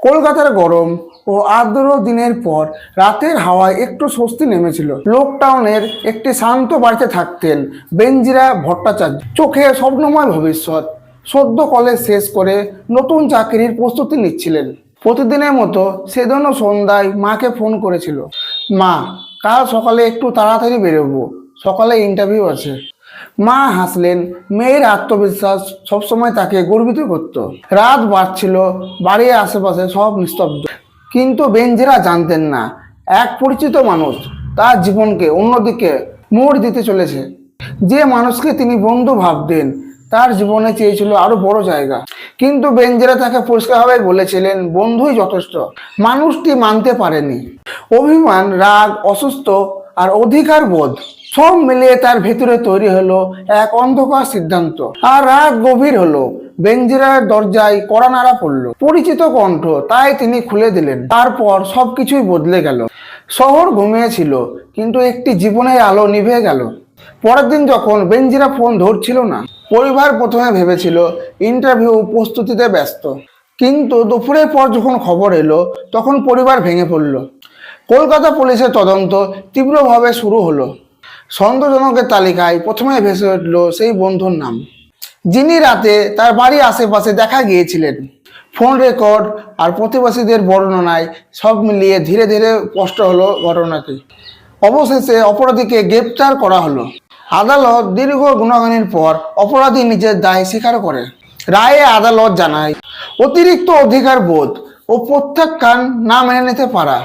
কলকাতার গরম ও আর্দ্র দিনের পর রাতের হাওয়ায় একটু স্বস্তি নেমেছিল। লকডাউনের একটি শান্ত বাড়িতে থাকতেন বেনজিরা ভট্টাচার্য। চোখে স্বপ্নময় ভবিষ্যৎ। সদ্য কলেজ শেষ করে নতুন চাকরির প্রস্তুতি নিচ্ছিলেন। প্রতিদিনের মতো সেদিনও সন্ধ্যায় মাকে ফোন করেছিল, মা, কাল সকালে একটু তাড়াতাড়ি বেরোবো, সকালে ইন্টারভিউ আছে। মা হাসলেন। মেয়ের আত্মবিশ্বাস সবসময় তাকে গর্বিত করত। রাত বাড়ছিল, বাড়ির আশেপাশে সব নিস্তব্ধ। কিন্তু বেনজিরা জানতেন না, এক পরিচিত মানুষ তার জীবনকে অন্যদিকে মোড় দিতে চলেছে। যে মানুষকে তিনি বন্ধু ভাবতেন, তার জীবনে চেয়েছিল আরো বড় জায়গা। কিন্তু বেনজিরা তাকে পরিষ্কারভাবে বলেছিলেন, বন্ধুই যথেষ্ট। মানুষটি মানতে পারেনি। অভিমান, রাগ, অসুস্থ আর অধিকার বোধ সব মিলিয়ে তার ভেতরে তৈরি হলো এক অন্ধকার সিদ্ধান্ত। আর রাত গভীর হলো, বেনজিরার দরজায় কড়া নাড়া পড়ল। পরিচিত কণ্ঠ, তাই তিনি খুলে দিলেন। তারপর সবকিছুই বদলে গেল। শহর ঘুমিয়েছিল, কিন্তু একটি জীবনের আলো নিভে গেল। পরের দিন যখন বেনজিরা ফোন ধরছিল না, পরিবার প্রথমে ভেবেছিল ইন্টারভিউ প্রস্তুতিতে ব্যস্ত। কিন্তু দুপুরের পর যখন খবর এলো, তখন পরিবার ভেঙে পড়ল। কলকাতা পুলিশের তদন্ত তীব্রভাবে শুরু হলো। সন্দেহজনকের তালিকায় প্রথমে ভেসে উঠল সেই বন্ধুর নাম, যিনি রাতে তার বাড়ির আশেপাশে দেখা গিয়েছিলেন। ফোন রেকর্ড আর প্রতিবেশীদের বর্ণনায় সব মিলিয়ে ধীরে ধীরে স্পষ্ট হলো ঘটনাটি। অবশেষে অপরাধীকে গ্রেপ্তার করা হলো। আদালত দীর্ঘ গুণাগুণের পর অপরাধী নিজের দায় স্বীকার করে। রায়ে আদালত জানায়, অতিরিক্ত অধিকার বোধ ও প্রত্যাখ্যান না মেনে নিতে পারা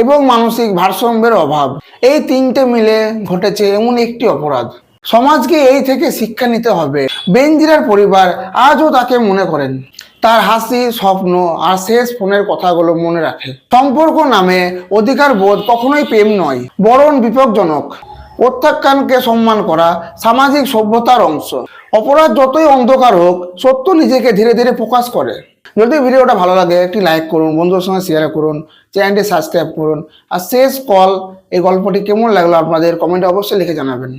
এবং মানসিক ভারসাম্যের অভাব, এই তিনটে মিলে ঘটেছে এমন একটি অপরাধ। সমাজকে এই থেকে শিক্ষা নিতে হবে। বেনজিরার পরিবার আজও তাকে মনে করেন। তার হাসি, স্বপ্ন আর শেষ ফোনের কথাগুলো মনে রাখে। সম্পর্ক নামে অধিকার বোধ কখনোই প্রেম নয়, বরং বিপজ্জনক। প্রত্যাখ্যানকে সম্মান করা সামাজিক সভ্যতার অংশ। অপরাধ যতই অন্ধকার হোক, সত্য নিজেকে ধীরে ধীরে প্রকাশ করে। যদি ভিডিওটা ভালো লাগে, একটি লাইক করুন, বন্ধুদের সঙ্গে শেয়ার করুন, চ্যানেলটি সাবস্ক্রাইব করুন। আর শেষ কল, এই গল্পটি কেমন লাগলো আপনাদের কমেন্টে অবশ্যই লিখে জানাবেন।